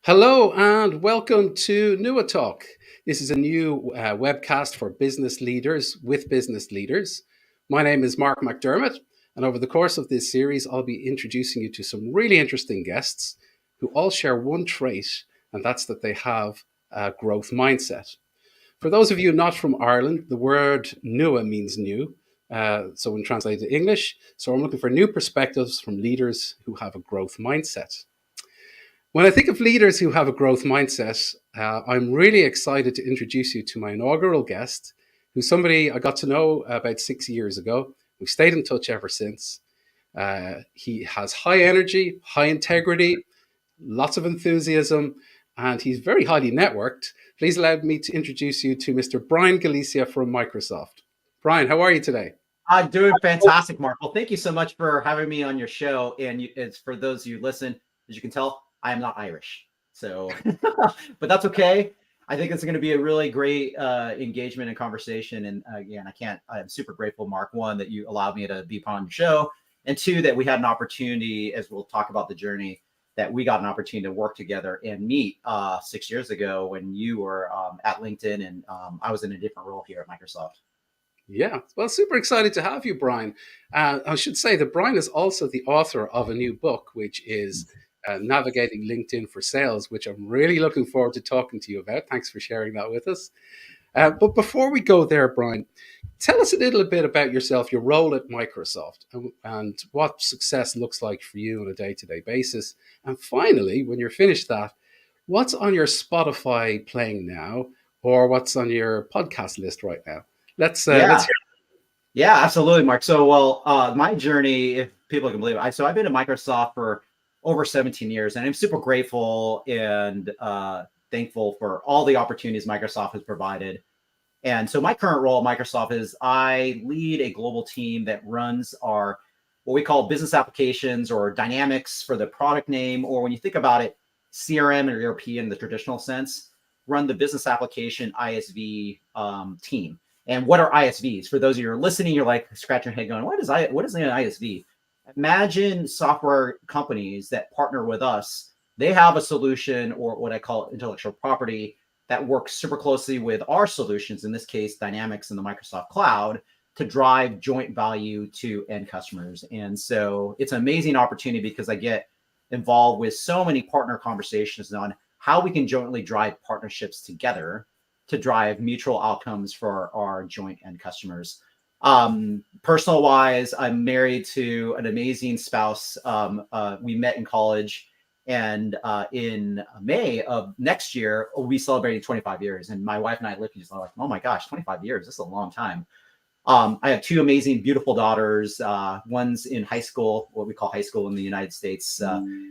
Hello and welcome to Nua Talk. This is a new webcast for business leaders with business leaders. My name is Mark McDermott, and over the course of this series, I'll be introducing you to some really interesting guests who all share one trait, and that's that they have a growth mindset. For those of you not from Ireland, the word Nua means new. So, when translated to English, so I'm looking for new perspectives from leaders who have a growth mindset. When I think of leaders who have a growth mindset, I'm really excited to introduce you to my inaugural guest, who's somebody I got to know about 6 years ago. We've stayed in touch ever since. He has high energy, high integrity, lots of enthusiasm, and he's very highly networked. Please allow me to introduce you to Mr. Brian Galicia from Microsoft. Brian, how are you today? I'm doing fantastic, Mark. Well, thank you so much for having me on your show. And it's for those of you who listen, as you can tell, I am not Irish. So, but that's okay. I think it's going to be a really great engagement and conversation. And again, I'm super grateful, Mark, one, that you allowed me to be on your show. And two, that we had an opportunity, as we'll talk about the journey, that we got an opportunity to work together and meet 6 years ago when you were at LinkedIn and I was in a different role here at Microsoft. Yeah, well, super excited to have you, Brian. I should say that Brian is also the author of a new book, which is Navigating LinkedIn for Sales, which I'm really looking forward to talking to you about. Thanks for sharing that with us. But before we go there, Brian, tell us a little bit about yourself, your role at Microsoft, and what success looks like for you on a day to day basis. And finally, when you're finished that, what's on your Spotify playing now, or what's on your podcast list right now? Let's Yeah, hear. yeah, absolutely, Mark. So, my journey, if people can believe it, I've been at Microsoft for over 17 years, and I'm super grateful and thankful for all the opportunities Microsoft has provided. And so, my current role at Microsoft is I lead a global team that runs our what we call business applications or Dynamics for the product name, or when you think about it, CRM or ERP in the traditional sense, run the business application ISV team. And what are ISVs? For those of you who are listening, you're like scratching your head going, what is an ISV? Imagine software companies that partner with us. They have a solution or what I call intellectual property that works super closely with our solutions, in this case, Dynamics in the Microsoft Cloud, to drive joint value to end customers. And so it's an amazing opportunity because I get involved with so many partner conversations on how we can jointly drive partnerships together to drive mutual outcomes for our joint end customers. Personal wise, I'm married to an amazing spouse. We met in college, and in May of next year, we'll be celebrating 25 years. And my wife and I look at each other like, oh my gosh, 25 years, this is a long time. I have two amazing, beautiful daughters. One's in high school, what we call high school in the United States.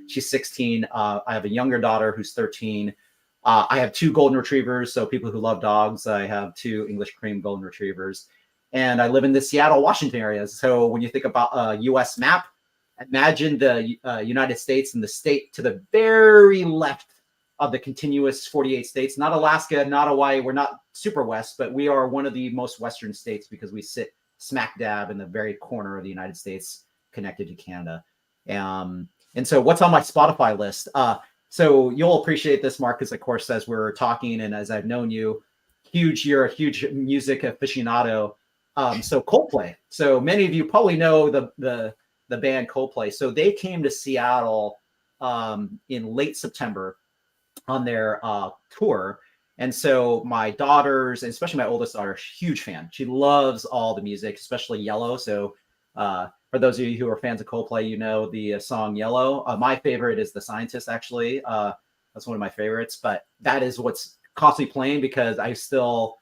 She's 16. I have a younger daughter who's 13. I have two golden retrievers. So people who love dogs, I have two English cream golden retrievers. And I live in the Seattle, Washington area. So when you think about a US map, imagine the United States and the state to the very left of the continuous 48 states, not Alaska, not Hawaii. We're not super west, but we are one of the most western states because we sit smack dab in the very corner of the United States connected to Canada. And so what's on my Spotify list? So you'll appreciate this, Mark, because of course, as we're talking and as I've known you, you're a huge music aficionado. So Coldplay. So many of you probably know the band Coldplay. So they came to Seattle in late September on their tour. And so my daughters, and especially my oldest daughter, huge fan. She loves all the music, especially Yellow. So for those of you who are fans of Coldplay, you know the song Yellow. My favorite is The Scientist, actually. That's one of my favorites. But that is what's constantly playing because I still,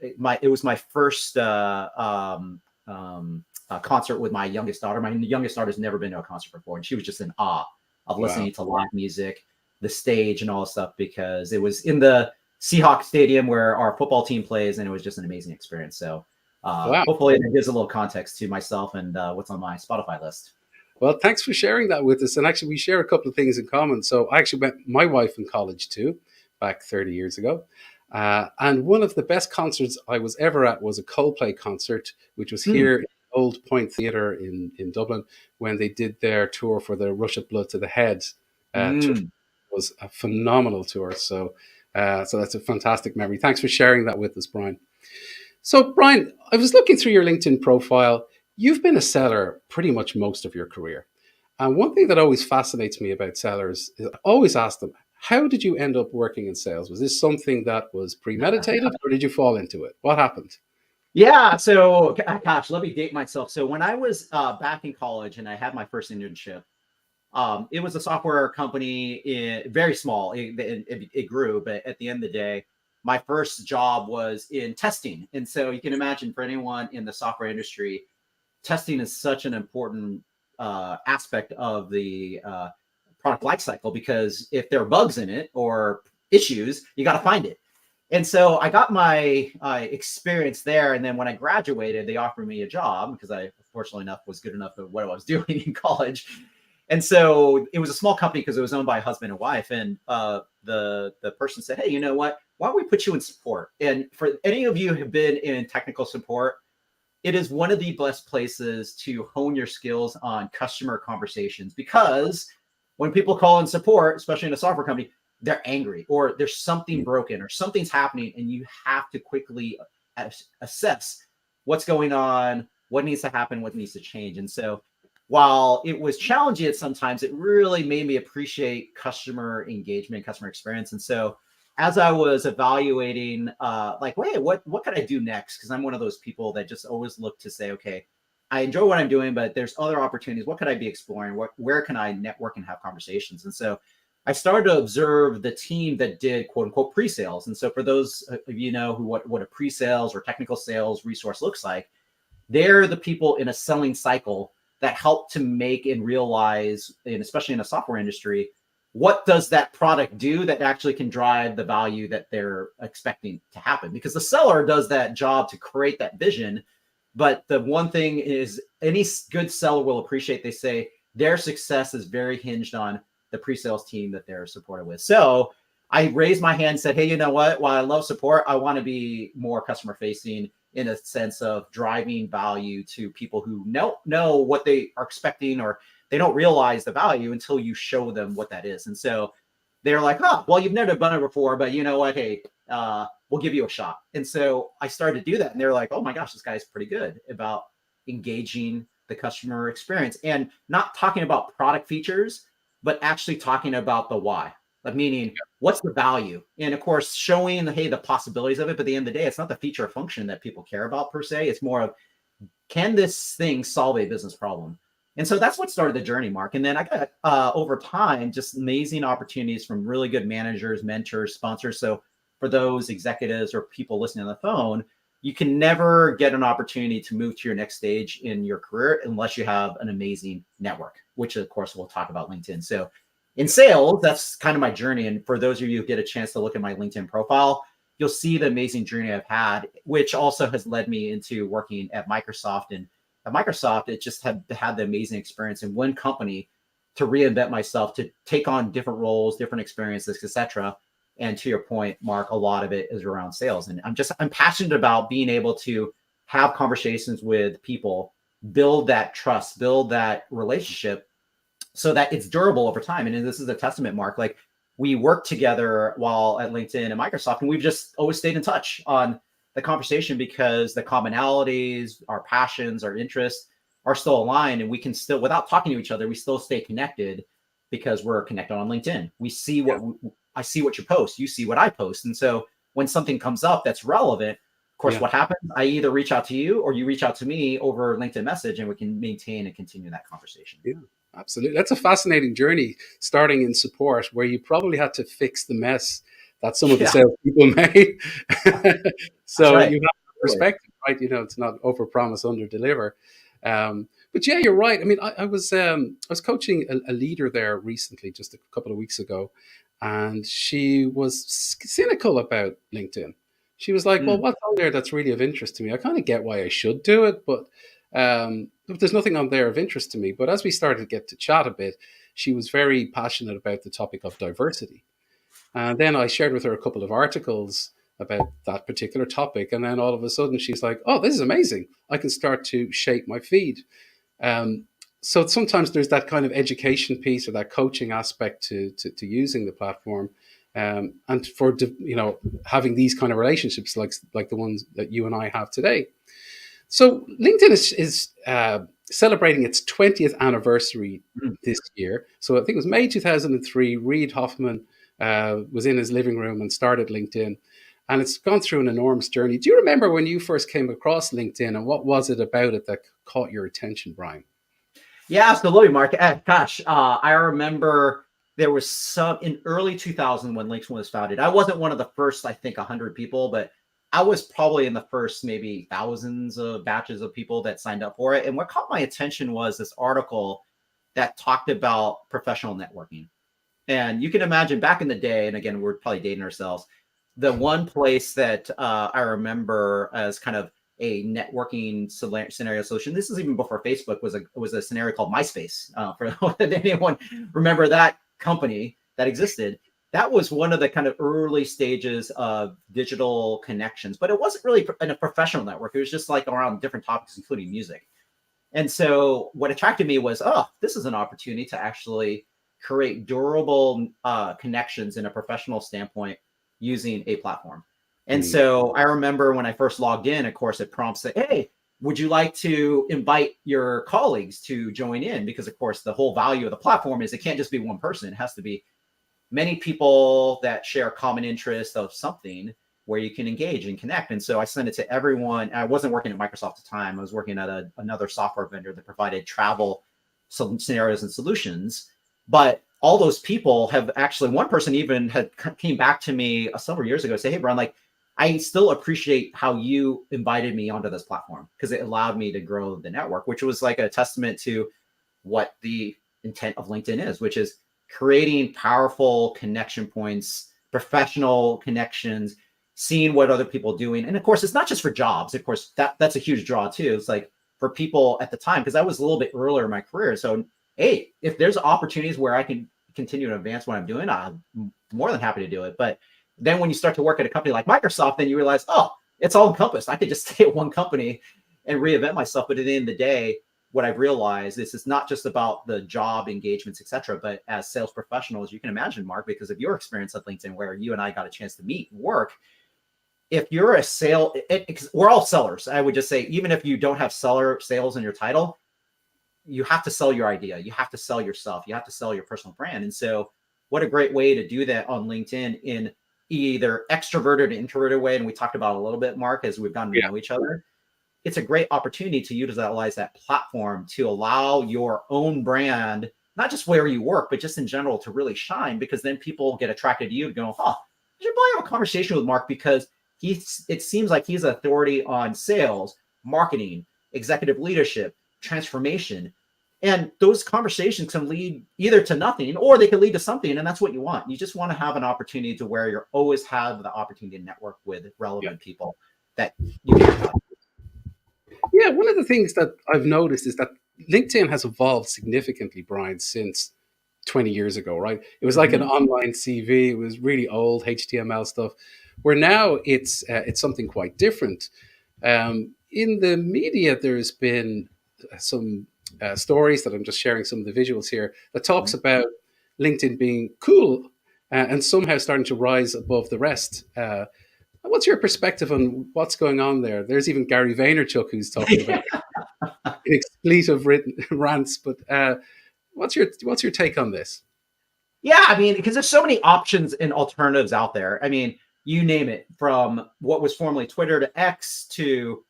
it was my first concert with my youngest daughter. My youngest daughter's never been to a concert before, and she was just in awe of Wow. listening to live music, the stage, and all this stuff because it was in the Seahawks Stadium where our football team plays, and it was just an amazing experience. So Wow. hopefully it gives a little context to myself and what's on my Spotify list. Well, thanks for sharing that with us. And actually, we share a couple of things in common. So I actually met my wife in college too, back 30 years ago. And one of the best concerts I was ever at was a Coldplay concert, which was Hmm. here in Old Point Theatre in Dublin when they did their tour for the Rush of Blood to the Head tour. Mm. was a phenomenal tour. So that's a fantastic memory. Thanks for sharing that with us, Brian. So, Brian, I was looking through your LinkedIn profile. You've been a seller pretty much most of your career. And one thing that always fascinates me about sellers is I always ask them, how did you end up working in sales? Was this something that was premeditated or did you fall into it? What happened? Yeah. So, gosh, let me date myself. So, when I was back in college and I had my first internship, it was a software company, very small. It grew, but at the end of the day, my first job was in testing. And so, you can imagine for anyone in the software industry, testing is such an important aspect of the product lifecycle because if there are bugs in it or issues, you got to find it. And so I got my experience there. And then when I graduated, they offered me a job because I, fortunately enough, was good enough at what I was doing in college. And so it was a small company because it was owned by a husband and wife. And the person said, "Hey, you know what? Why don't we put you in support?" And for any of you who have been in technical support, it is one of the best places to hone your skills on customer conversations because when people call in support, especially in a software company, they're angry or there's something broken or something's happening and you have to quickly assess what's going on, what needs to happen, what needs to change. And so while it was challenging at sometimes, it really made me appreciate customer engagement, customer experience. And so as I was evaluating, like, wait, what could I do next? Because I'm one of those people that just always look to say, okay, I enjoy what I'm doing, but there's other opportunities. What could I be exploring? Where can I network and have conversations? And so I started to observe the team that did quote unquote pre-sales. And so for those of you know who what a pre-sales or technical sales resource looks like, they're the people in a selling cycle that help to make and realize, and especially in the software industry, what does that product do that actually can drive the value that they're expecting to happen? Because the seller does that job to create that vision. But the one thing is any good seller will appreciate, they say their success is very hinged on the pre-sales team that they're supported with. So I raised my hand and said, hey, you know what? While I love support, I want to be more customer facing in a sense of driving value to people who know what they are expecting, or they don't realize the value until you show them what that is. And so they're like, oh, well, you've never done it before, but you know what? Hey, we'll give you a shot. And so I started to do that. And they're like, oh my gosh, this guy's pretty good about engaging the customer experience and not talking about product features, but actually talking about the why. Like meaning, what's the value? And of course, showing hey the possibilities of it. But at the end of the day, it's not the feature or function that people care about per se. It's more of, can this thing solve a business problem? And so that's what started the journey, Mark. And then I got over time just amazing opportunities from really good managers, mentors, sponsors. So for those executives or people listening on the phone, you can never get an opportunity to move to your next stage in your career unless you have an amazing network, which of course we'll talk about LinkedIn. So in sales, that's kind of my journey. And for those of you who get a chance to look at my LinkedIn profile, you'll see the amazing journey I've had, which also has led me into working at Microsoft. And at Microsoft, it just had the amazing experience in one company to reinvent myself, to take on different roles, different experiences, etc. And to your point, Mark, a lot of it is around sales. And I'm passionate about being able to have conversations with people, build that trust, build that relationship so that it's durable over time. And this is a testament, Mark. Like we worked together while at LinkedIn and Microsoft, and we've just always stayed in touch on the conversation because the commonalities, our passions, our interests are still aligned, and we can still, without talking to each other, we still stay connected because we're connected on LinkedIn. We see what I see what you post, you see what I post, and so when something comes up that's relevant, of course, what happens? I either reach out to you or you reach out to me over LinkedIn message, and we can maintain and continue that conversation. Yeah, absolutely. That's a fascinating journey starting in support where you probably had to fix the mess that some of the salespeople made. So right. you have perspective, right? You know, it's not over promise, under deliver. But yeah, you're right. I mean, I was coaching a leader there recently, just a couple of weeks ago, and she was cynical about LinkedIn. She was like, "Well, what's on there that's really of interest to me? I kind of get why I should do it, but there's nothing on there of interest to me." But as we started to get to chat a bit, she was very passionate about the topic of diversity. And then I shared with her a couple of articles about that particular topic. And then all of a sudden she's like, "Oh, this is amazing. I can start to shape my feed." Um, so sometimes there's that kind of education piece or that coaching aspect to using the platform, and for having these kind of relationships like the ones that you and I have today. So LinkedIn is celebrating its 20th anniversary Mm. this year. So I think it was May 2003. Reid Hoffman was in his living room and started LinkedIn, and it's gone through an enormous journey. Do you remember when you first came across LinkedIn, and what was it about it that caught your attention, Brian? Yeah, absolutely, Mark. Gosh, I remember there was some in early 2000 when LinkedIn was founded. I wasn't one of the first, I think, 100 people, but I was probably in the first maybe thousands of batches of people that signed up for it. And what caught my attention was this article that talked about professional networking. And you can imagine back in the day, and again, we're probably dating ourselves, the one place that I remember as kind of a networking scenario solution. This is even before Facebook was a scenario called MySpace. For anyone remember that company that existed, that was one of the kind of early stages of digital connections, but it wasn't really in a professional network. It was just like around different topics, including music. And so what attracted me was, oh, this is an opportunity to actually create durable connections in a professional standpoint using a platform. And Mm. so I remember when I first logged in, of course, it prompts that, hey, would you like to invite your colleagues to join in? Because, of course, the whole value of the platform is it can't just be one person. It has to be many people that share common interest of something where you can engage and connect. And so I sent it to everyone. I wasn't working at Microsoft at the time. I was working at another software vendor that provided travel scenarios and solutions. But all those people have actually, one person even had came back to me several years ago, say, hey, Brian, like, I still appreciate how you invited me onto this platform because it allowed me to grow the network, which was like a testament to what the intent of LinkedIn is, which is creating powerful connection points, professional connections, seeing what other people are doing. And of course, it's not just for jobs. Of course, that's a huge draw too. It's like for people at the time, because I was a little bit earlier in my career. So, hey, if there's opportunities where I can continue to advance what I'm doing, I'm more than happy to do it. But then when you start to work at a company like Microsoft, then you realize, oh, it's all encompassed. I could just stay at one company and reinvent myself. But at the end of the day, what I've realized is it's not just about the job engagements, et cetera, but as sales professionals, you can imagine, Mark, because of your experience at LinkedIn, where you and I got a chance to meet and work. If you're we're all sellers. I would just say, even if you don't have sales in your title, you have to sell your idea. You have to sell yourself. You have to sell your personal brand. And so what a great way to do that on LinkedIn in either extroverted or introverted way. And we talked about a little bit, Mark, as we've gotten to know each other. It's a great opportunity to utilize that platform to allow your own brand, not just where you work, but just in general to really shine, because then people get attracted to you and go, huh, I should probably have a conversation with Mark because it seems like he's an authority on sales, marketing, executive leadership, transformation. And those conversations can lead either to nothing or they can lead to something. And that's what you want. You just want to have an opportunity to where you always have the opportunity to network with relevant people that you can. Yeah, one of the things that I've noticed is that LinkedIn has evolved significantly, Brian, since 20 years ago, right? It was like an online CV. It was really old HTML stuff, where now it's something quite different. In the media, there's been some stories that I'm just sharing some of the visuals here that talks about LinkedIn being cool and somehow starting to rise above the rest. What's your perspective on what's going on there? There's even Gary Vaynerchuk who's talking about expletive rants. But what's your take on this? Yeah, I mean, because there's so many options and alternatives out there. I mean, you name it, from what was formerly Twitter to X to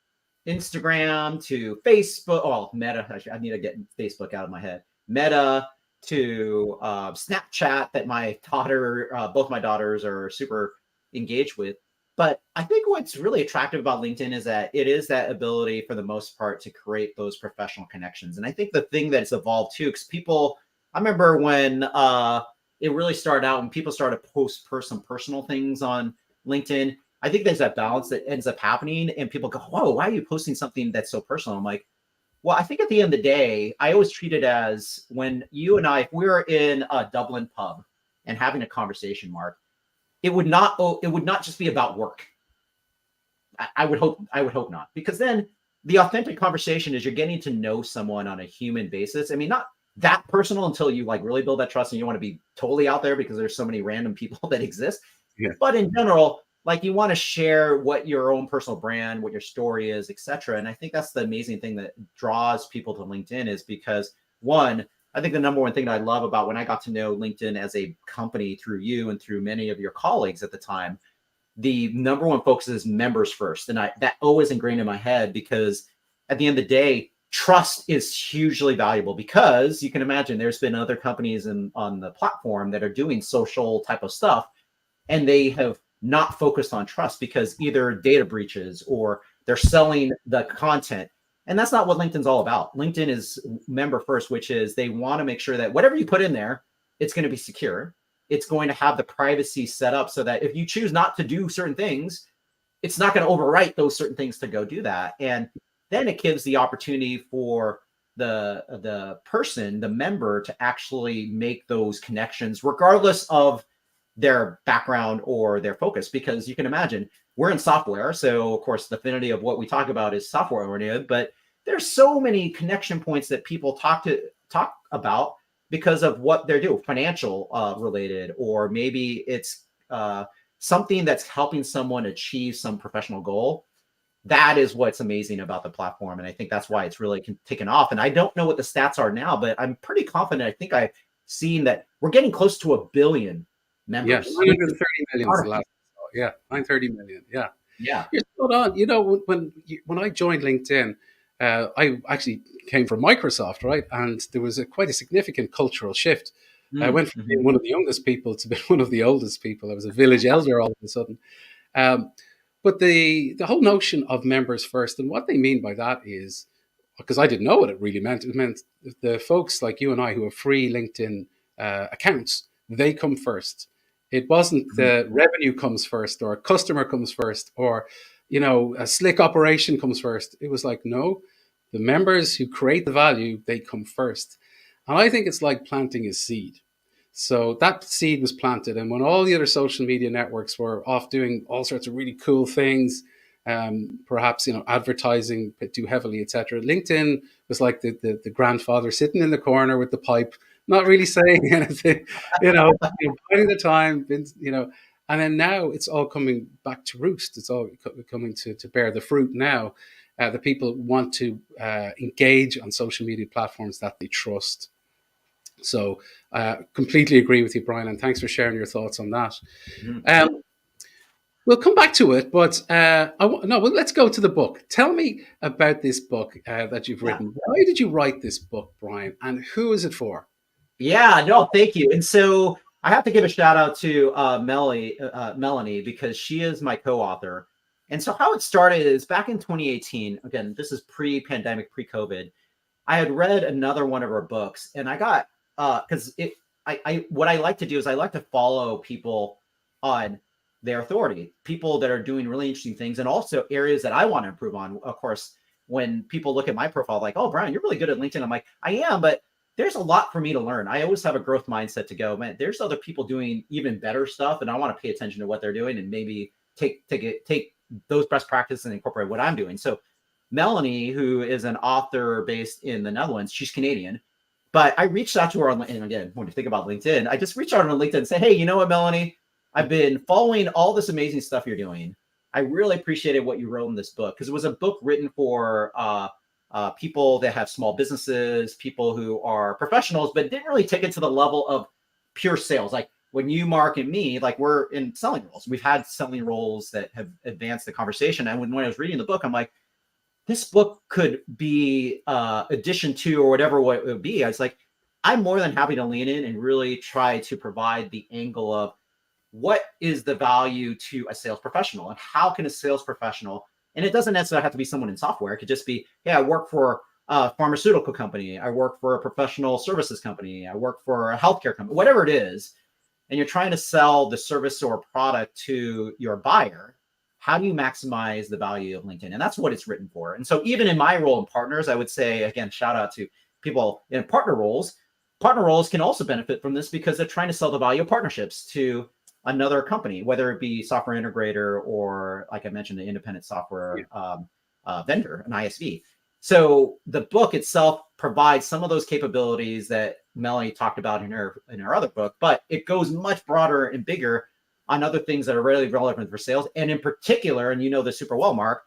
Instagram to Facebook. Oh, Meta. I need to get Facebook out of my head. Meta to Snapchat that my daughter, both my daughters are super engaged with. But I think what's really attractive about LinkedIn is that it is that ability for the most part to create those professional connections. And I think the thing that's evolved too, because I remember when it really started out when people started to post some personal things on LinkedIn. I think there's that balance that ends up happening and people go, whoa, why are you posting something that's so personal? I'm like, well, I think at the end of the day, I always treat it as when you and I, if we were in a Dublin pub and having a conversation, Mark, it would not just be about work. I would hope not, because then the authentic conversation is you're getting to know someone on a human basis. I mean, not that personal until you like really build that trust and you want to be totally out there because there's so many random people that exist. Yeah. But in general, like you want to share what your own personal brand, what your story is, etc. And I think that's the amazing thing that draws people to LinkedIn is because one, I think the number one thing that I love about when I got to know LinkedIn as a company through you and through many of your colleagues at the time, the number one focus is members first. And that always ingrained in my head because at the end of the day, trust is hugely valuable because you can imagine there's been other companies on the platform that are doing social type of stuff and they have not focused on trust because either data breaches or they're selling the content. And that's not what LinkedIn's all about. LinkedIn is member first, which is they want to make sure that whatever you put in there, it's going to be secure. It's going to have the privacy set up so that if you choose not to do certain things, it's not going to overwrite those certain things to go do that. And then it gives the opportunity for the person, the member, to actually make those connections regardless of their background or their focus. Because you can imagine we're in software. So of course, the affinity of what we talk about is software oriented, but there's so many connection points that people talk about because of what they're doing, financial related, or maybe it's something that's helping someone achieve some professional goal. That is what's amazing about the platform. And I think that's why it's really taken off. And I don't know what the stats are now, but I'm pretty confident. I think I've seen that we're getting close to 1 billion members. Yeah, 930 million is the last. Yeah, 930 million. Yeah. Yeah. You're spot on. You know, when I joined LinkedIn, I actually came from Microsoft, right? And there was quite a significant cultural shift. I went from being one of the youngest people to being one of the oldest people. I was a village elder all of a sudden. But the whole notion of members first, and what they mean by that is, because I didn't know what it really meant. It meant the folks like you and I who have free LinkedIn accounts, they come first. It wasn't the revenue comes first or a customer comes first or, you know, a slick operation comes first. It was like, no, the members who create the value, they come first. And I think it's like planting a seed. So that seed was planted. And when all the other social media networks were off doing all sorts of really cool things, perhaps, you know, advertising too heavily, etc., LinkedIn was like the grandfather sitting in the corner with the pipe, not really saying anything, biding the time, you know, and then now it's all coming back to roost. It's all coming to bear the fruit now. The people want to engage on social media platforms that they trust. So completely agree with you, Brian, and thanks for sharing your thoughts on that. We'll come back to it, but let's go to the book. Tell me about this book that you've written. Why did you write this book, Brian, and who is it for? Yeah, no, thank you. And so I have to give a shout out to Melanie, because she is my co-author. And so how it started is back in 2018. Again, this is pre-pandemic, pre-COVID. I had read another one of her books, and I got because what I like to do is I like to follow people on their authority, people that are doing really interesting things, and also areas that I want to improve on. Of course, when people look at my profile, like, "Oh, Brian, you're really good at LinkedIn," I'm like, "I am," but there's a lot for me to learn. I always have a growth mindset to go, man, there's other people doing even better stuff, and I want to pay attention to what they're doing and maybe take those best practices and incorporate what I'm doing. So Melanie, who is an author based in the Netherlands, she's Canadian, but I reached out to her on, and again, when you think about LinkedIn, I just reached out on LinkedIn and said, "Hey, you know what, Melanie, I've been following all this amazing stuff you're doing. I really appreciated what you wrote in this book," because it was a book written for people that have small businesses, people who are professionals, but didn't really take it to the level of pure sales. Like when you, Mark, and me, like we're in selling roles. We've had selling roles that have advanced the conversation. And when I was reading the book, I'm like, this book could be addition to or whatever what it would be. I was like, I'm more than happy to lean in and really try to provide the angle of what is the value to a sales professional and how can a sales professional, and it doesn't necessarily have to be someone in software. It could just be, hey, I work for a pharmaceutical company. I work for a professional services company. I work for a healthcare company, whatever it is. And you're trying to sell the service or product to your buyer. How do you maximize the value of LinkedIn? And that's what it's written for. And so even in my role in partners, I would say, again, shout out to people in partner roles. Partner roles can also benefit from this because they're trying to sell the value of partnerships to another company, whether it be software integrator or, like I mentioned, the independent software vendor, an ISV. So the book itself provides some of those capabilities that Melanie talked about in her other book, but it goes much broader and bigger on other things that are really relevant for sales. And in particular, and you know this super well, Mark,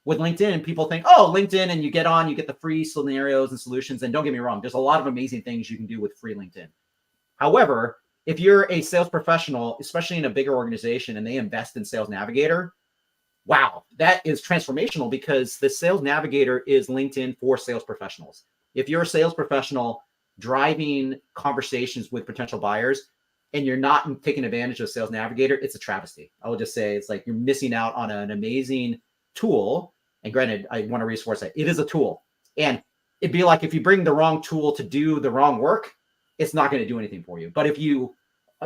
with LinkedIn, people think, oh, LinkedIn, and you get on, you get the free scenarios and solutions. And don't get me wrong, there's a lot of amazing things you can do with free LinkedIn. However, if you're a sales professional, especially in a bigger organization, and they invest in Sales Navigator, wow, that is transformational, because the Sales Navigator is LinkedIn for sales professionals. If you're a sales professional driving conversations with potential buyers and you're not taking advantage of Sales Navigator, it's a travesty. I will just say it's like you're missing out on an amazing tool. And granted, I want to reinforce that it is a tool. And it'd be like if you bring the wrong tool to do the wrong work, it's not going to do anything for you. But if you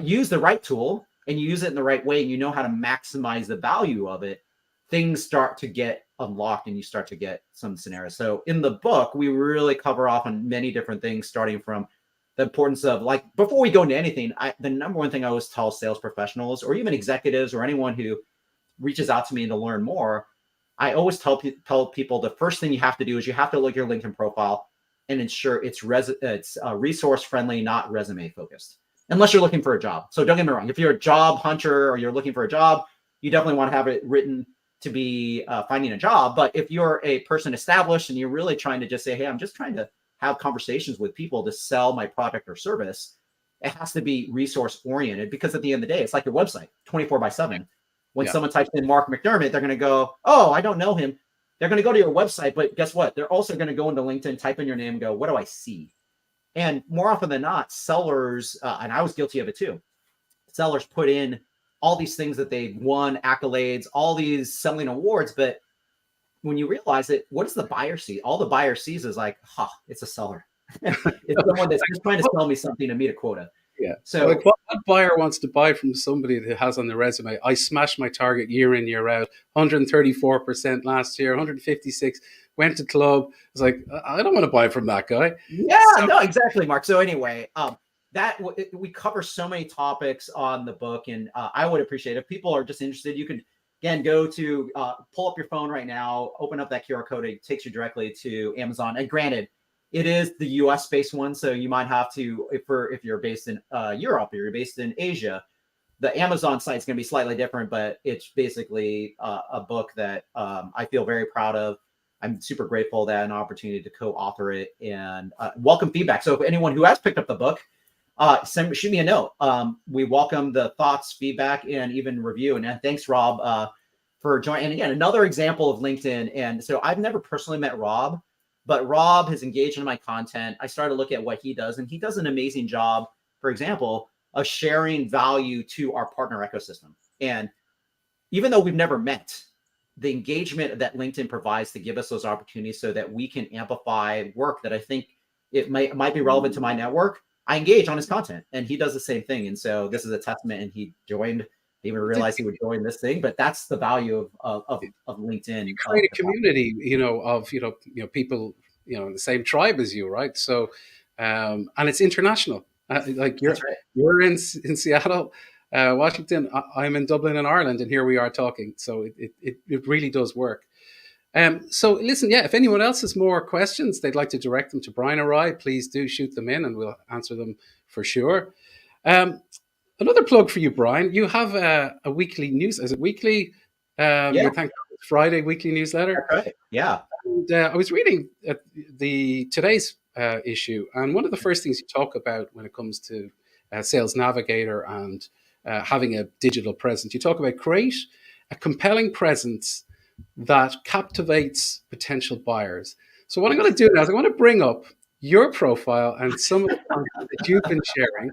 use the right tool and you use it in the right way and you know how to maximize the value of it, things start to get unlocked and you start to get some scenarios. So in the book, we really cover off on many different things, starting from the importance of, like, before we go into anything, the number one thing I always tell sales professionals or even executives or anyone who reaches out to me to learn more, I always tell people the first thing you have to do is you have to look at your LinkedIn profile and ensure it's resource friendly, not resume focused, unless you're looking for a job. So don't get me wrong. If you're a job hunter or you're looking for a job, you definitely want to have it written to be finding a job. But if you're a person established and you're really trying to just say, hey, I'm just trying to have conversations with people to sell my product or service, it has to be resource oriented, because at the end of the day, it's like your website 24/7. When someone types in Mark McDermott, they're going to go, oh, I don't know him. They're going to go to your website, but guess what? They're also going to go into LinkedIn, type in your name and go, what do I see? And more often than not, sellers, and I was guilty of it too, sellers put in all these things that they've won, accolades, all these selling awards. But when you realize it, what does the buyer see? All the buyer sees is like, it's a seller. It's someone that's just trying to sell me something to meet a quota. Yeah. So like what buyer wants to buy from somebody that has on the resume, I smashed my target year in, year out, 134% last year, 156, went to club. It's like, I don't want to buy from that guy. Yeah, no, exactly, Mark. So anyway, we cover so many topics on the book, and I would appreciate if people are just interested, you can again go to pull up your phone right now, open up that QR code, it takes you directly to Amazon. And granted, it is the US based one, so you might have to, if you're based in Europe or you're based in Asia, the Amazon site is going to be slightly different, but it's basically a book that I feel very proud of. I'm super grateful that I had an opportunity to co-author it, and welcome feedback. So if anyone who has picked up the book, shoot me a note. We welcome the thoughts, feedback, and even review. And thanks, Rob, for joining. And again, another example of LinkedIn. And so I've never personally met Rob, but Rob has engaged in my content. I started to look at what he does, and he does an amazing job, for example, of sharing value to our partner ecosystem. And even though we've never met, the engagement that LinkedIn provides to give us those opportunities so that we can amplify work that I think it might be relevant to my network, I engage on his content, and he does the same thing. And so this is a testament, and he joined, didn't even realize he would join this thing, but that's the value of LinkedIn. You create a community, of people, in the same tribe as you, right? So, and it's international. Like you're in Seattle, Washington. I'm in Dublin in Ireland, and here we are talking. So it really does work. So listen, if anyone else has more questions, they'd like to direct them to Brian or I, please do shoot them in and we'll answer them for sure. Another plug for you, Brian, you have a weekly news, is it weekly? Your Friday weekly newsletter. That's right. Yeah. And, I was reading today's issue, and one of the first things you talk about when it comes to Sales Navigator and having a digital presence, you talk about create a compelling presence that captivates potential buyers. So what I'm going to do now is I'm going to bring up your profile and some of the content that you've been sharing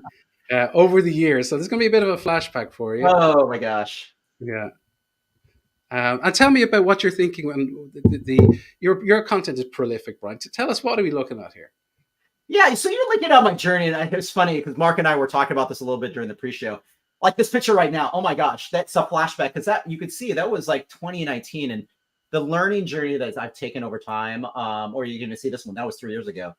over the years. So there's going to be a bit of a flashback for you. Oh my gosh. Yeah. And tell me about what you're thinking when your content is prolific, Brian. Tell us, what are we looking at here? Yeah, so you're looking at my journey, and it's funny because Mark and I were talking about this a little bit during the pre-show. Like this picture right now, oh my gosh, that's a flashback, because that you could see that was like 2019, and the learning journey that I've taken over time, or you're going to see this one, that was 3 years ago.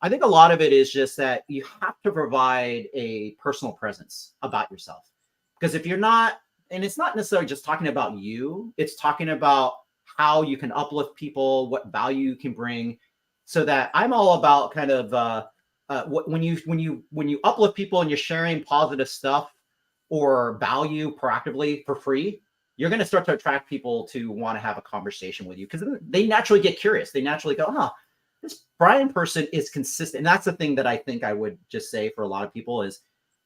I think a lot of it is just that you have to provide a personal presence about yourself, because if you're not, and it's not necessarily just talking about you, it's talking about how you can uplift people, what value you can bring, so that I'm all about kind of when you uplift people and you're sharing positive stuff or value proactively for free, you're going to start to attract people to want to have a conversation with you because they naturally get curious. They naturally go, "Huh, this Brian person is consistent." And that's the thing that I think I would just say for a lot of people is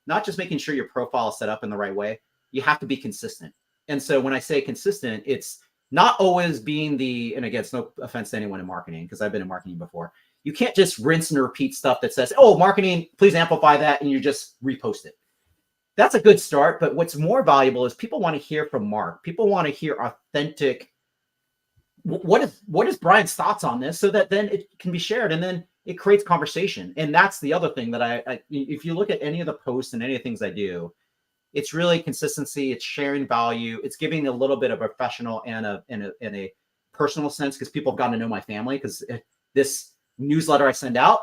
not just making sure your profile is set up in the right way. You have to be consistent. And so when I say consistent, it's not always being and again, it's no offense to anyone in marketing because I've been in marketing before. You can't just rinse and repeat stuff that says, "Oh, marketing, please amplify that," and you just repost it. That's a good start. But what's more valuable is people want to hear from Mark. People want to hear authentic. What is Brian's thoughts on this, so that then it can be shared and then it creates conversation. And that's the other thing that if you look at any of the posts and any of the things I do, it's really consistency. It's sharing value. It's giving a little bit of a professional and a personal sense because people have gotten to know my family because this newsletter I send out,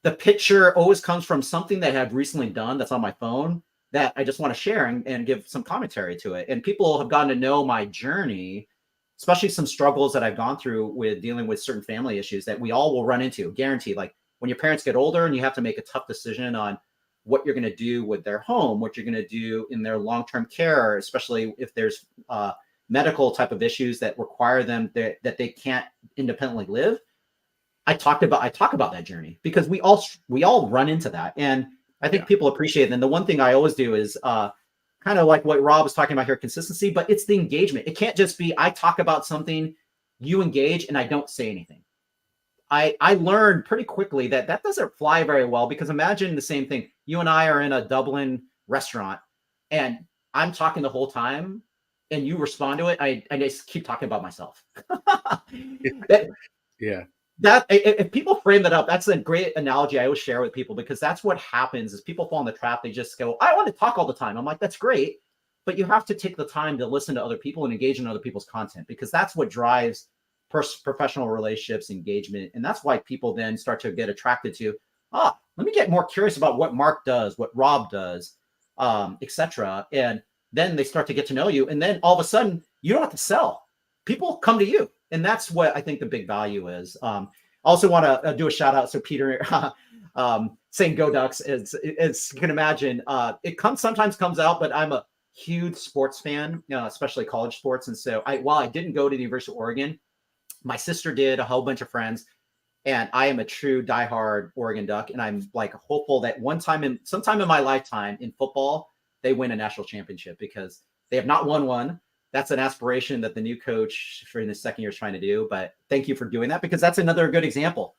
the picture always comes from something that I've recently done that's on my phone that I just want to share and give some commentary to it. And people have gotten to know my journey, especially some struggles that I've gone through with dealing with certain family issues that we all will run into, guaranteed. Like when your parents get older and you have to make a tough decision on what you're going to do with their home, what you're going to do in their long-term care, especially if there's medical type of issues that require them that they can't independently live. I talk about that journey because we all run into that. And I think people appreciate it. And the one thing I always do is kind of like what Rob was talking about here, consistency, but it's the engagement. It can't just be, I talk about something, you engage, and I don't say anything. I learned pretty quickly that doesn't fly very well because imagine the same thing. You and I are in a Dublin restaurant and I'm talking the whole time and you respond to it. I just keep talking about myself. That if people frame that up, that's a great analogy I always share with people because that's what happens is people fall in the trap. They just go, "I want to talk all the time." I'm like, that's great, but you have to take the time to listen to other people and engage in other people's content because that's what drives professional relationships, engagement, and that's why people then start to get attracted to. Let me get more curious about what Mark does, what Rob does, etc. And then they start to get to know you, and then all of a sudden you don't have to sell. People come to you. And that's what I think the big value is. I also want to do a shout out. So Peter saying "Go Ducks" as you can imagine, it sometimes comes out, but I'm a huge sports fan, especially college sports. And so while I didn't go to the University of Oregon, my sister did, a whole bunch of friends, and I am a true diehard Oregon Duck. And I'm like hopeful that sometime in my lifetime in football, they win a national championship because they have not won one. That's an aspiration that the new coach for the second year is trying to do. But thank you for doing that because that's another good example.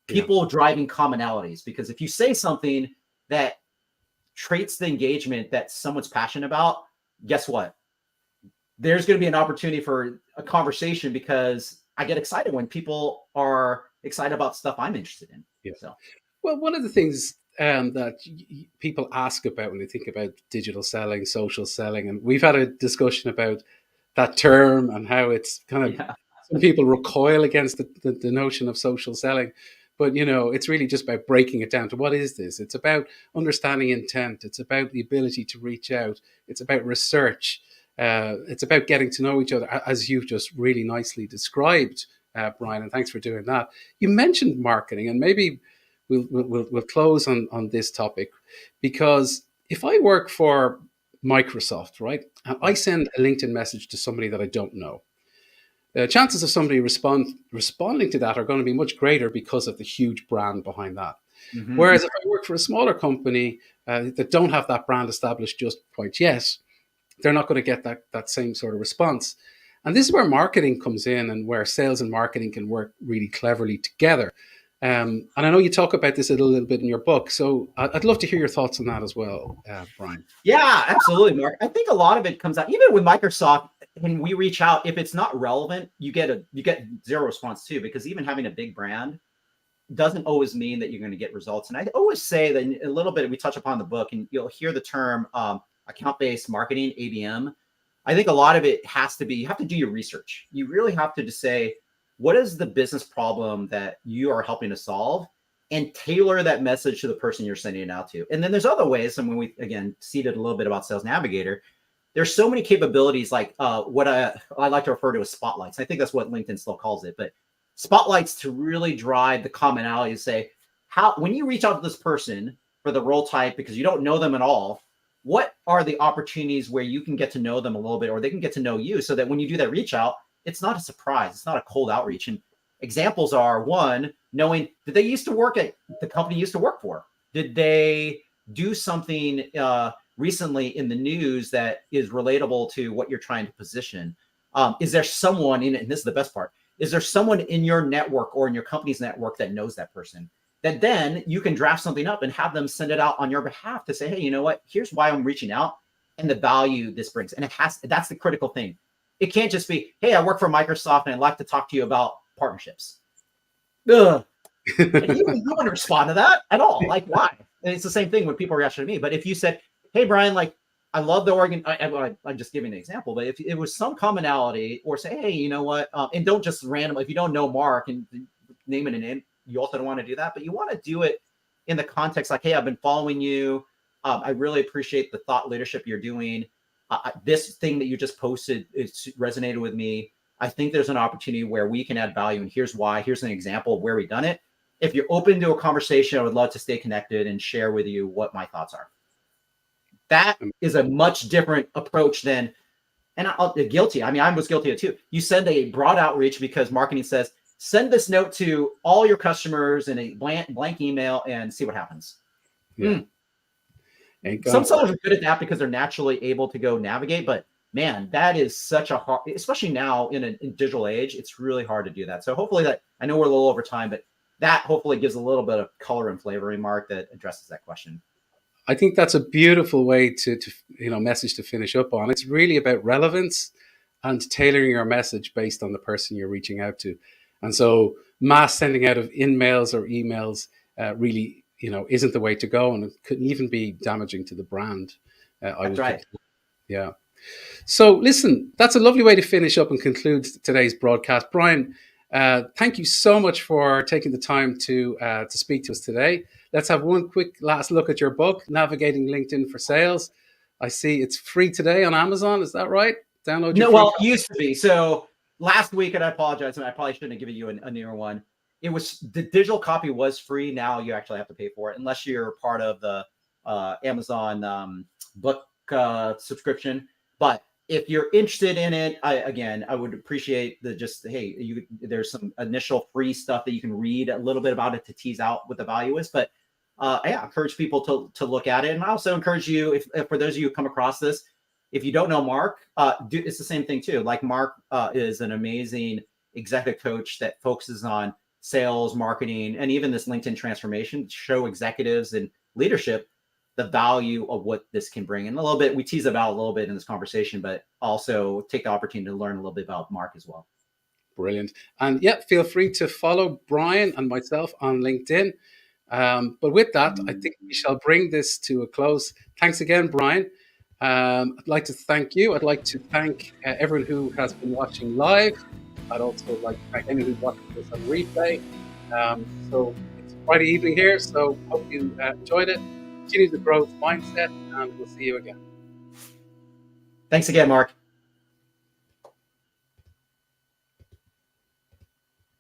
People driving commonalities, because if you say something that traits the engagement that someone's passionate about, guess what? There's going to be an opportunity for a conversation because I get excited when people are excited about stuff I'm interested in. Yeah. So, well, one of the things that people ask about when they think about digital selling, social selling, and we've had a discussion about that term and how it's kind of some people recoil against the notion of social selling, but it's really just about breaking it down to what is this? It's about understanding intent. It's about the ability to reach out. It's about research. It's about getting to know each other, as you've just really nicely described, Brian. And thanks for doing that. You mentioned marketing, and maybe we'll close on this topic, because if I work for Microsoft, right, and I send a LinkedIn message to somebody that I don't know, the chances of somebody responding to that are going to be much greater because of the huge brand behind that. Mm-hmm. Whereas if I work for a smaller company that don't have that brand established just quite yet, they're not going to get that same sort of response. And this is where marketing comes in and where sales and marketing can work really cleverly together. And I know you talk about this a little bit in your book, so I'd love to hear your thoughts on that as well, Brian. Yeah, absolutely, Mark. I think a lot of it comes out, even with Microsoft, when we reach out, if it's not relevant, you get zero response too, because even having a big brand doesn't always mean that you're going to get results. And I always say that a little bit, we touch upon the book, and you'll hear the term account-based marketing, ABM. I think a lot of it has to be, you have to do your research. You really have to just say, what is the business problem that you are helping to solve, and tailor that message to the person you're sending it out to. And then there's other ways. And when we, again, seeded a little bit about Sales Navigator, there's so many capabilities, like what I like to refer to as spotlights. I think that's what LinkedIn still calls it, but spotlights to really drive the commonality to say, how, when you reach out to this person for the role type, because you don't know them at all, what are the opportunities where you can get to know them a little bit, or they can get to know you, so that when you do that reach out, it's not a surprise. It's not a cold outreach. And examples are, one, knowing, did they used to work at the company you used to work for? Did they do something recently in the news that is relatable to what you're trying to position? Is there someone in it, and this is the best part, is there someone in your network or in your company's network that knows that person? That then you can draft something up and have them send it out on your behalf to say, hey, you know what? Here's why I'm reaching out and the value this brings. And that's the critical thing. It can't just be, hey, I work for Microsoft and I'd like to talk to you about partnerships. Ugh. And you wouldn't respond to that at all. Like, why? And it's the same thing when people react to me. But if you said, hey, Brian, like, I love the organ. I'm just giving an example, but if it was some commonality, or say, hey, you know what? And don't just randomly, if you don't know Mark and name it, and you also don't want to do that, but you want to do it in the context like, hey, I've been following you. I really appreciate the thought leadership you're doing. This thing that you just posted, it's resonated with me. I think there's an opportunity where we can add value, and here's why. Here's an example of where we've done it. If you're open to a conversation, I would love to stay connected and share with you what my thoughts are. That is a much different approach than, and I'll guilty. I mean, I was guilty of it too. You send a broad outreach because marketing says, send this note to all your customers in a blank email and see what happens. Yeah. Some sellers are good at that because they're naturally able to go navigate, but man, that is such a hard, especially now in a digital age, it's really hard to do that. So hopefully that, I know we're a little over time, but that hopefully gives a little bit of color and flavoring, Mark, that addresses that question. I think that's a beautiful way to message to finish up on. It's really about relevance and tailoring your message based on the person you're reaching out to. And so mass sending out of in-mails or emails really, isn't the way to go, and it could even be damaging to the brand. That's right. Yeah. So listen, that's a lovely way to finish up and conclude today's broadcast. Brian, thank you so much for taking the time to speak to us today. Let's have one quick last look at your book, Navigating LinkedIn for Sales. I see it's free today on Amazon. Is that right? Download your well, it used to be. So last week, and I apologize, and I probably shouldn't have given you a newer one. It was, the digital copy was free. Now you actually have to pay for it unless you're part of the Amazon book subscription. But if you're interested in it, I would appreciate there's some initial free stuff that you can read a little bit about it to tease out what the value is. But I encourage people to look at it. And I also encourage you, if for those of you who come across this, if you don't know Mark, it's the same thing too. Like, Mark is an amazing executive coach that focuses on sales, marketing, and even this LinkedIn transformation to show executives and leadership the value of what this can bring. And a little bit, we tease about a little bit in this conversation, but also take the opportunity to learn a little bit about Mark as well. Brilliant. And yeah, feel free to follow Brian and myself on LinkedIn. But with that, I think we shall bring this to a close. Thanks again, Brian. I'd like to thank you. I'd like to thank everyone who has been watching live. I'd also like to thank anyone who's watching this on replay. So it's Friday evening here, so hope you enjoyed it. Continue the growth mindset, and we'll see you again. Thanks again, Mark.